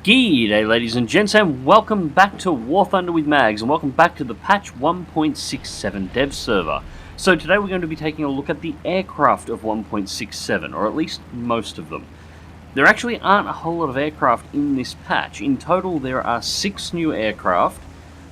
G'day ladies and gents, and welcome back to War Thunder with Mags, and welcome back to the patch 1.67 dev server. So today we're going to be taking a look at the aircraft of 1.67, or at least most of them. There actually aren't a whole lot of aircraft in this patch. In total there are 6 new aircraft,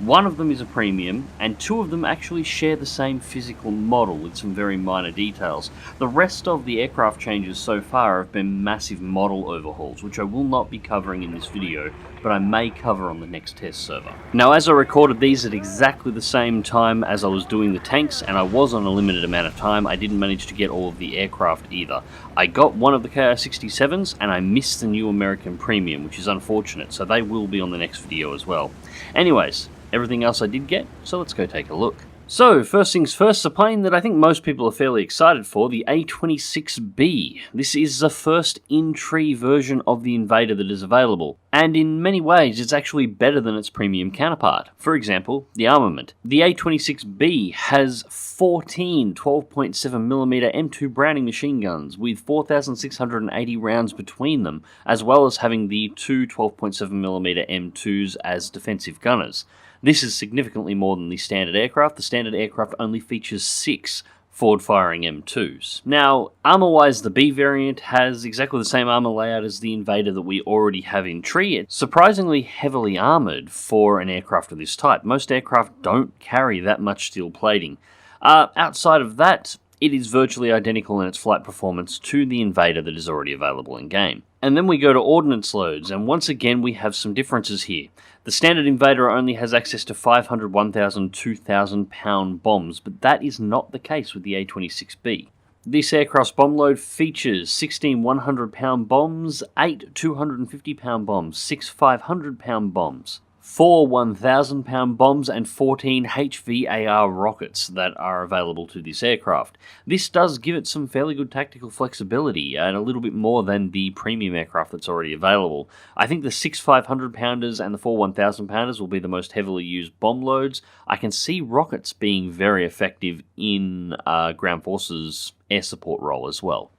one of them is a premium, and 2 of them actually share the same physical model with some very minor details. The rest of the aircraft changes so far have been massive model overhauls, which I will not be covering in this video, but I may cover on the next test server. Now, as I recorded these at exactly the same time as I was doing the tanks, and I was on a limited amount of time, I didn't manage to get all of the aircraft either. I got one of the KI-67s, and I missed the new American Premium, which is unfortunate, so they will be on the next video as well. Anyways, everything else I did get, so let's go take a look. So, first things first, a plane that I think most people are fairly excited for, the A26B. This is the first in-tree version of the Invader that is available, and in many ways it's actually better than its premium counterpart. For example, the armament. The A26B has 14 12.7mm M2 Browning machine guns with 4,680 rounds between them, as well as having the 2 12.7mm M2s as defensive gunners. This is significantly more than the standard aircraft. The standard aircraft only features 6 forward-firing M2s. Now, armor-wise, the B variant has exactly the same armor layout as the Invader that we already have in tree. It's surprisingly heavily armored for an aircraft of this type. Most aircraft don't carry that much steel plating. Outside of that, it is virtually identical in its flight performance to the Invader that is already available in-game. And then we go to ordnance loads, and once again we have some differences here. The standard Invader only has access to 500, 1,000, 2,000 pound bombs, but that is not the case with the A26B. This aircraft's bomb load features 16 100 pound bombs, 8 250 pound bombs, 6 500 pound bombs, 4 1,000 pound bombs, and 14 HVAR rockets that are available to this aircraft. This does give it some fairly good tactical flexibility, and a little bit more than the premium aircraft that's already available. I think the 6 500 pounders and the 4 1,000 pounders will be the most heavily used bomb loads. I can see rockets being very effective in ground forces air support role as well.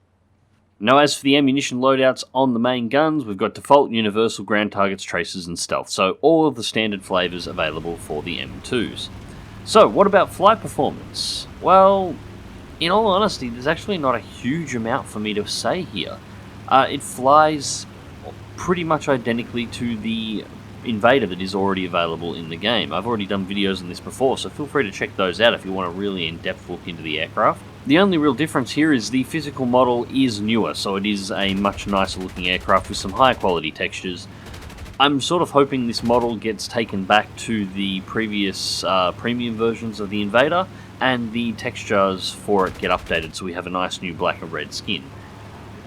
Now, as for the ammunition loadouts on the main guns, we've got default, universal, ground targets, tracers, and stealth, so all of the standard flavours available for the M2s. So, what about flight performance? Well, in all honesty, there's actually not a huge amount for me to say here. It flies pretty much identically to the Invader that is already available in the game. I've already done videos on this before, so feel free to check those out if you want a really in-depth look into the aircraft. The only real difference here is the physical model is newer, so it is a much nicer looking aircraft with some higher quality textures. I'm sort of hoping this model gets taken back to the previous premium versions of the Invader, and the textures for it get updated so we have a nice new black and red skin.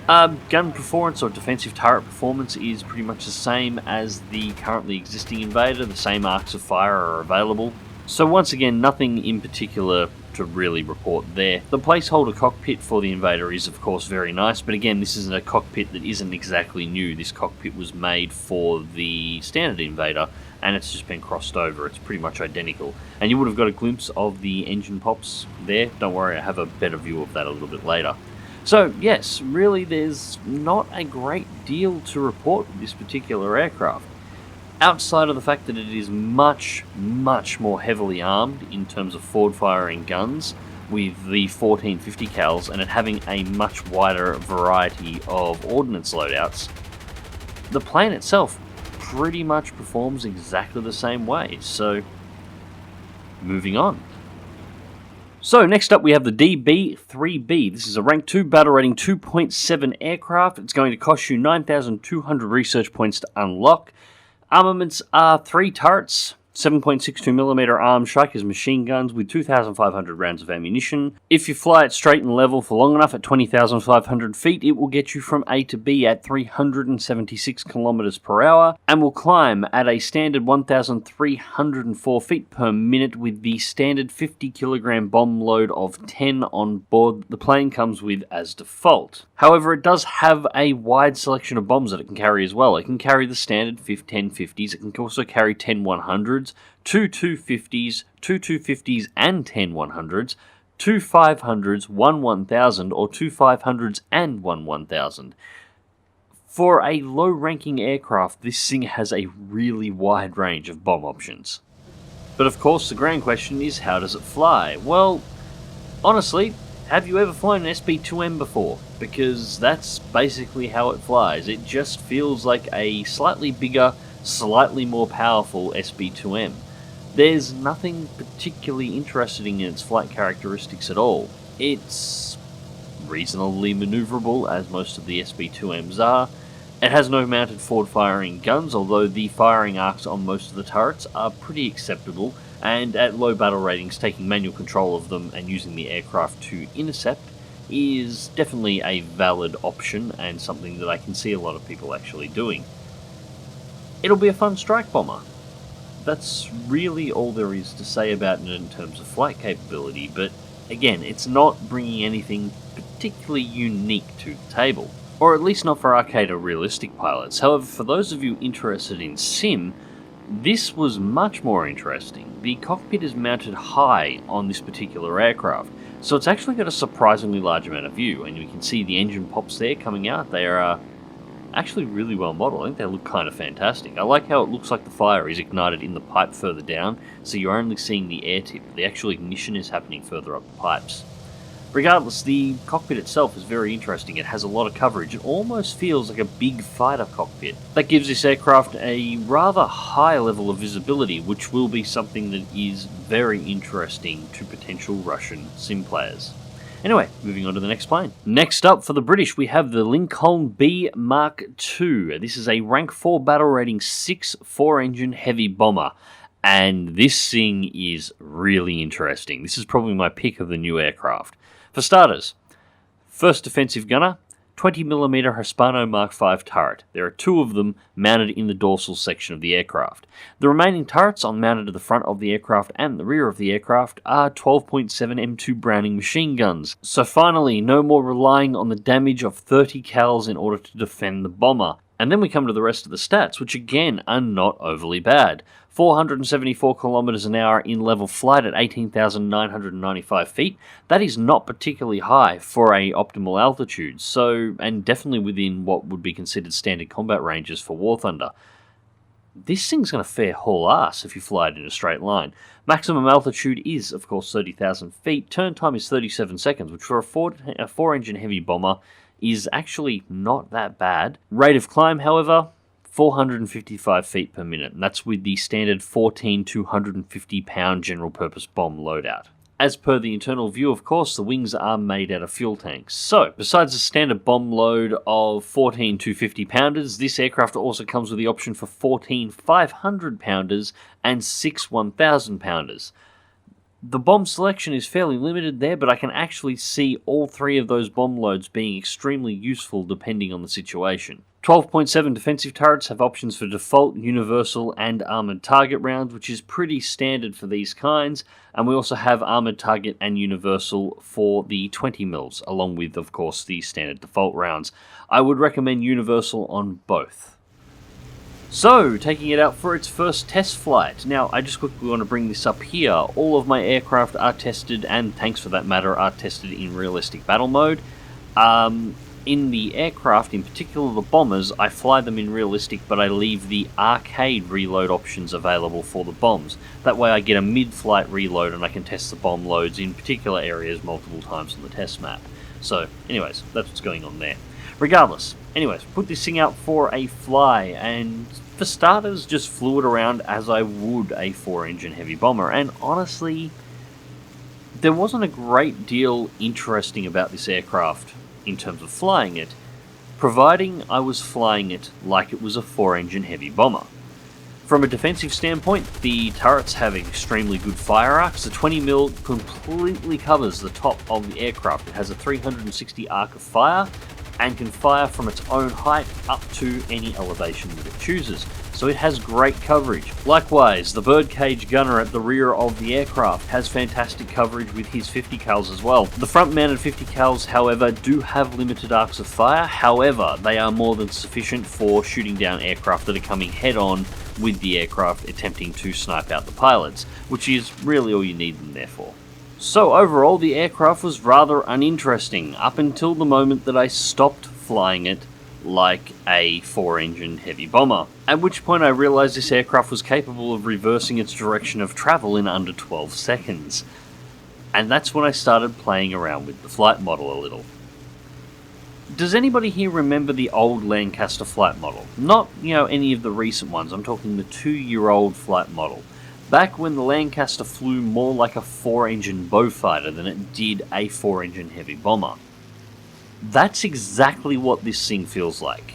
Gun performance or defensive turret performance is pretty much the same as the currently existing Invader. The same arcs of fire are available. So once again, nothing in particular to really report there. The placeholder cockpit for the Invader is of course very nice, but again, this isn't a cockpit that isn't exactly new. This cockpit was made for the standard Invader, and it's just been crossed over. It's pretty much identical. And you would have got a glimpse of the engine pops there. Don't worry, I have a better view of that a little bit later. So yes, really there's not a great deal to report with this particular aircraft. Outside of the fact that it is much, much more heavily armed in terms of forward-firing guns with the 1450 cals, and it having a much wider variety of ordnance loadouts, the plane itself pretty much performs exactly the same way. So, moving on. So next up we have the DB3B. This is a rank 2 battle rating 2.7 aircraft. It's going to cost you 9,200 research points to unlock. Armaments are 3 turrets, 7.62mm armed Strikers machine guns with 2,500 rounds of ammunition. If you fly it straight and level for long enough at 20,500 feet, it will get you from A to B at 376 kilometers per hour, and will climb at a standard 1,304 feet per minute with the standard 50 kilogram bomb load of 10 on board the plane comes with as default. However, it does have a wide selection of bombs that it can carry as well. It can carry the standard 1050s, it can also carry 10 100s, 2 250s, 2 250s and 10 100s, 2 500s, 1 1000, or 2 500s and 1 1000. For a low-ranking aircraft, this thing has a really wide range of bomb options. But of course, the grand question is, how does it fly? Well, honestly, have you ever flown an SB2M before? Because that's basically how it flies. It just feels like a slightly bigger, slightly more powerful SB2M. There's nothing particularly interesting in its flight characteristics at all. It's reasonably maneuverable, as most of the SB2Ms are. It has no mounted forward-firing guns, although the firing arcs on most of the turrets are pretty acceptable, and at low battle ratings, taking manual control of them and using the aircraft to intercept is definitely a valid option, and something that I can see a lot of people actually doing. It'll be a fun strike bomber. That's really all there is to say about it in terms of flight capability, but again, it's not bringing anything particularly unique to the table. Or at least not for arcade or realistic pilots. However, for those of you interested in sim, this was much more interesting. The cockpit is mounted high on this particular aircraft, so it's actually got a surprisingly large amount of view, and you can see the engine pops there coming out. They are actually really well modeled. I think they look kind of fantastic. I like how it looks like the fire is ignited in the pipe further down, so you're only seeing the air tip. The actual ignition is happening further up the pipes. Regardless, the cockpit itself is very interesting. It has a lot of coverage. It almost feels like a big fighter cockpit. That gives this aircraft a rather high level of visibility, which will be something that is very interesting to potential Russian sim players. Anyway, moving on to the next plane. Next up, for the British, we have the Lincoln B Mark II. This is a rank 4 battle rating 6 4-engine heavy bomber. And this thing is really interesting. This is probably my pick of the new aircraft. For starters, first defensive gunner, 20mm Hispano Mark V turret. There are 2 of them mounted in the dorsal section of the aircraft. The remaining turrets mounted to the front of the aircraft and the rear of the aircraft are 12.7 M2 Browning machine guns. So finally, no more relying on the damage of 30 cals in order to defend the bomber. And then we come to the rest of the stats, which again are not overly bad. 474 kilometers an hour in level flight at 18,995 feet. That is not particularly high for a optimal altitude, and definitely within what would be considered standard combat ranges for War Thunder. This thing's going to fare haul ass if you fly it in a straight line. Maximum altitude is, of course, 30,000 feet. Turn time is 37 seconds, which for a 4-engine heavy bomber is actually not that bad. Rate of climb, however, 455 feet per minute, and that's with the standard 14 250 pound general purpose bomb loadout. As per the internal view, of course, the wings are made out of fuel tanks. So, besides the standard bomb load of 14 250 pounders, this aircraft also comes with the option for 14 500 pounders and 6 1000 pounders. The bomb selection is fairly limited there, but I can actually see all 3 of those bomb loads being extremely useful depending on the situation. 12.7 defensive turrets have options for default, universal, and armoured target rounds, which is pretty standard for these kinds, and we also have armoured target and universal for the 20 mils, along with, of course, the standard default rounds. I would recommend universal on both. So, taking it out for its first test flight. Now, I just quickly want to bring this up here. All of my aircraft are tested, and tanks for that matter, are tested in realistic battle mode. In the aircraft, in particular the bombers, I fly them in realistic, but I leave the arcade reload options available for the bombs. That way I get a mid-flight reload and I can test the bomb loads in particular areas multiple times on the test map. So, anyways, that's what's going on there. Regardless, anyways, put this thing out for a fly, and for starters, just flew it around as I would a 4-engine heavy bomber, and honestly, there wasn't a great deal interesting about this aircraft in terms of flying it, providing I was flying it like it was a 4-engine heavy bomber. From a defensive standpoint, the turrets have extremely good fire arcs. The 20mm completely covers the top of the aircraft. It has a 360 arc of fire and can fire from its own height up to any elevation that it chooses. So it has great coverage. Likewise, the birdcage gunner at the rear of the aircraft has fantastic coverage with his 50 cals as well. The front-mounted 50 cals, however, do have limited arcs of fire. However, they are more than sufficient for shooting down aircraft that are coming head-on with the aircraft attempting to snipe out the pilots, which is really all you need them there for. So overall, the aircraft was rather uninteresting up until the moment that I stopped flying it like a 4-engine heavy bomber. At which point I realised this aircraft was capable of reversing its direction of travel in under 12 seconds. And that's when I started playing around with the flight model a little. Does anybody here remember the old Lancaster flight model? Not, any of the recent ones, I'm talking the 2-year-old flight model. Back when the Lancaster flew more like a 4-engine Beaufighter than it did a 4-engine heavy bomber. That's exactly what this thing feels like.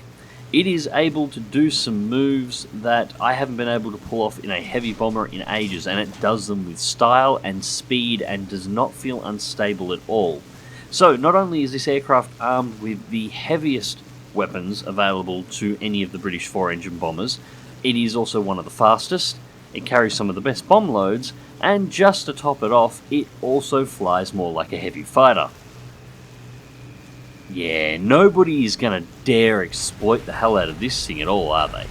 It is able to do some moves that I haven't been able to pull off in a heavy bomber in ages, and it does them with style and speed and does not feel unstable at all. So not only is this aircraft armed with the heaviest weapons available to any of the British 4-engine bombers, it is also one of the fastest, it carries some of the best bomb loads, and just to top it off, it also flies more like a heavy fighter. Yeah, nobody is going to dare exploit the hell out of this thing at all, are they?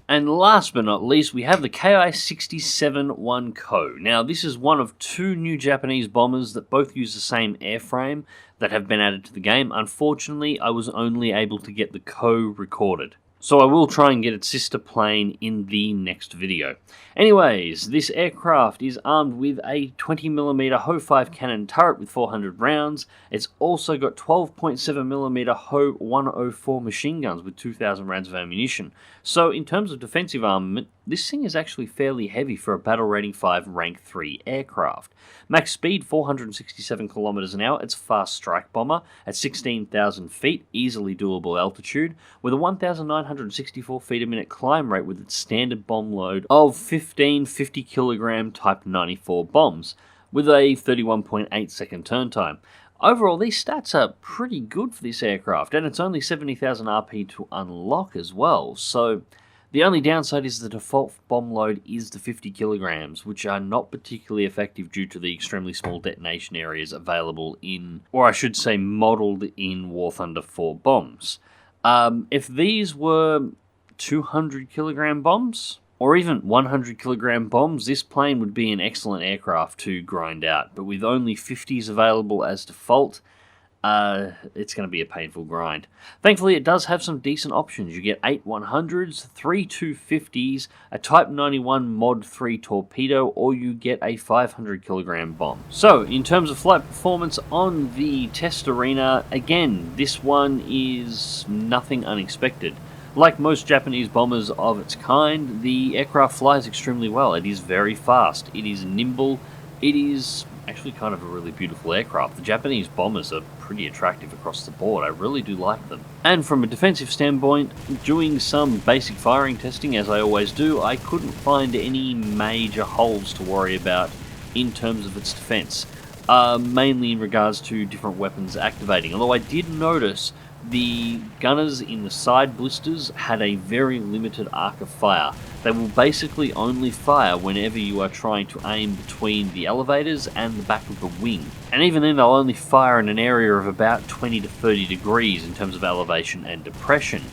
And last but not least, we have the Ki-67-1 Now, this is one of 2 new Japanese bombers that both use the same airframe that have been added to the game. Unfortunately, I was only able to get the Ko recorded. So I will try and get its sister plane in the next video. Anyways, this aircraft is armed with a 20mm HO5 cannon turret with 400 rounds. It's also got 12.7mm HO104 machine guns with 2,000 rounds of ammunition. So in terms of defensive armament, this thing is actually fairly heavy for a battle rating 5 rank 3 aircraft. Max speed 467 km an hour. It's a fast strike bomber at 16,000 feet, easily doable altitude, with a 1,964 feet a minute climb rate with its standard bomb load of 15 50 kilogram Type 94 bombs, with a 31.8 second turn time. Overall, these stats are pretty good for this aircraft, and it's only 70,000 RP to unlock as well, so the only downside is the default bomb load is the 50 kilograms, which are not particularly effective due to the extremely small detonation areas available in, or I should say modelled in War Thunder 4 bombs. If these were 200 kilogram bombs, or even 100 kilogram bombs, this plane would be an excellent aircraft to grind out, but with only 50s available as default, it's going to be a painful grind. Thankfully, it does have some decent options. You get 8 100s, 3 250s, a Type 91 Mod 3 torpedo, or you get a 500 kilogram bomb. So, in terms of flight performance on the test arena, again, this one is nothing unexpected. Like most Japanese bombers of its kind, the aircraft flies extremely well. It is very fast, it is nimble, it is actually kind of a really beautiful aircraft. The Japanese bombers are pretty attractive across the board. I really do like them. And from a defensive standpoint, doing some basic firing testing, as I always do, I couldn't find any major holes to worry about in terms of its defense. Mainly in regards to different weapons activating. Although I did notice the gunners in the side blisters had a very limited arc of fire. They will basically only fire whenever you are trying to aim between the elevators and the back of the wing. And even then they'll only fire in an area of about 20 to 30 degrees in terms of elevation and depression.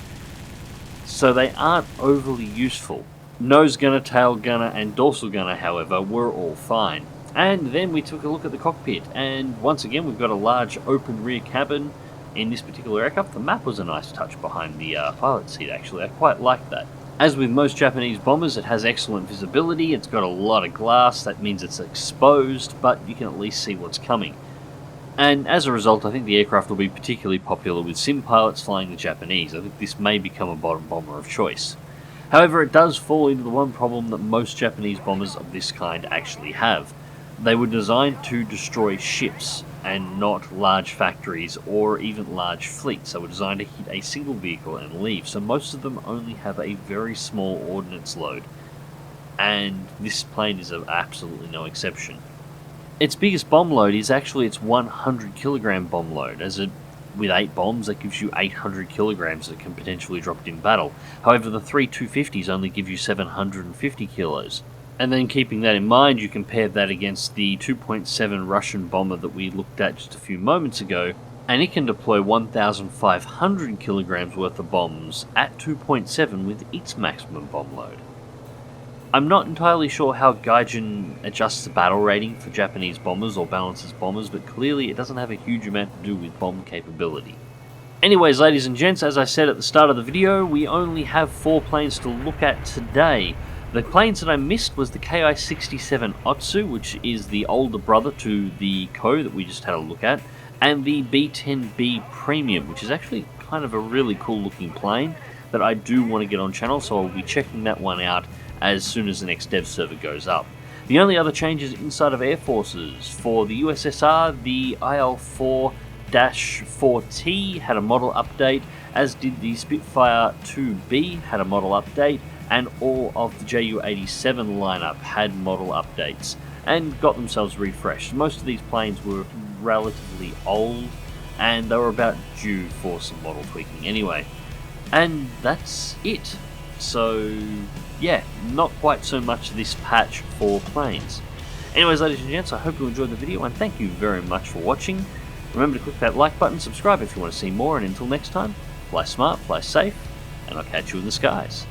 So they aren't overly useful. Nose gunner, tail gunner and dorsal gunner, however, were all fine. And then we took a look at the cockpit, and once again we've got a large open rear cabin. In this particular aircraft, the map was a nice touch behind the pilot seat, actually. I quite like that. As with most Japanese bombers, it has excellent visibility. It's got a lot of glass. That means it's exposed, but you can at least see what's coming. And as a result, I think the aircraft will be particularly popular with sim pilots flying the Japanese. I think this may become a bottom bomber of choice. However, it does fall into the one problem that most Japanese bombers of this kind actually have. They were designed to destroy ships, and not large factories or even large fleets. They were designed to hit a single vehicle and leave, so most of them only have a very small ordnance load, and this plane is absolutely no exception. Its biggest bomb load is actually its 100 kilogram bomb load, with 8 bombs that gives you 800 kilograms that can potentially drop it in battle. However, the 3 250s only give you 750 kilos. And then keeping that in mind, you compare that against the 2.7 Russian bomber that we looked at just a few moments ago, and it can deploy 1,500 kilograms worth of bombs at 2.7 with its maximum bomb load. I'm not entirely sure how Gaijin adjusts the battle rating for Japanese bombers or balances bombers, but clearly it doesn't have a huge amount to do with bomb capability. Anyways, ladies and gents, as I said at the start of the video, we only have 4 planes to look at today. The planes that I missed was the Ki-67 Otsu, which is the older brother to the Ko that we just had a look at, and the B10B Premium, which is actually kind of a really cool looking plane that I do want to get on channel, so I'll be checking that one out as soon as the next dev server goes up. The only other changes inside of Air Forces: for the USSR, the IL-4-4T had a model update, as did the Spitfire 2B had a model update, and all of the Ju-87 lineup had model updates and got themselves refreshed. Most of these planes were relatively old and they were about due for some model tweaking anyway. And that's it. So yeah, not quite so much this patch for planes. Anyways, ladies and gents, I hope you enjoyed the video and thank you very much for watching. Remember to click that like button, subscribe if you want to see more, and until next time, fly smart, fly safe, and I'll catch you in the skies.